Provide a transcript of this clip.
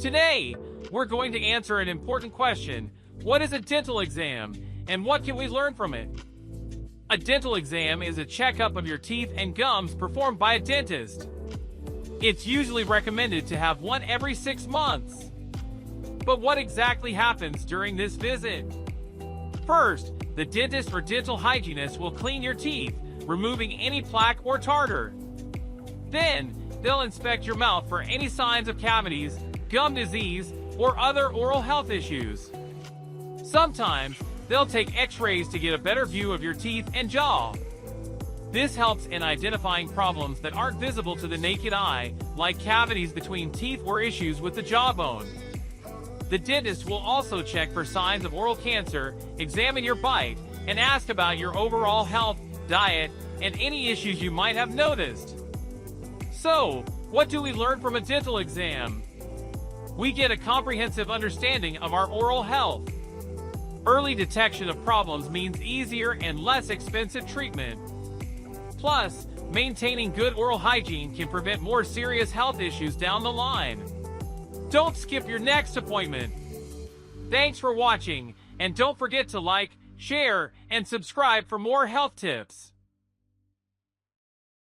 Today, we're going to answer an important question. What is a dental exam, and what can we learn from it? A dental exam is a checkup of your teeth and gums performed by a dentist. It's usually recommended to have one every 6 months. But what exactly happens during this visit? First, the dentist or dental hygienist will clean your teeth, removing any plaque or tartar. Then, they'll inspect your mouth for any signs of cavities, gum disease, or other oral health issues. Sometimes, they'll take x-rays to get a better view of your teeth and jaw. This helps in identifying problems that aren't visible to the naked eye, like cavities between teeth or issues with the jawbone. The dentist will also check for signs of oral cancer, examine your bite, and ask about your overall health, diet, and any issues you might have noticed. So, what do we learn from a dental exam? We get a comprehensive understanding of our oral health. Early detection of problems means easier and less expensive treatment. Plus, maintaining good oral hygiene can prevent more serious health issues down the line. Don't skip your next appointment. Thanks for watching, and don't forget to like, share, and subscribe for more health tips.